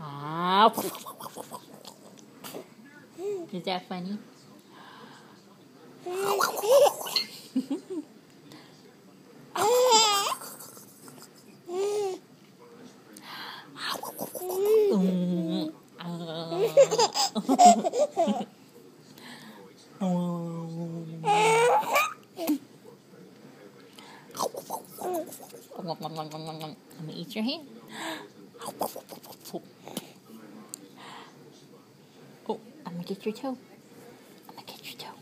Ah. Is that funny? Let me eat your hand. Oh, I'm gonna get your toe. I'm gonna get your toe.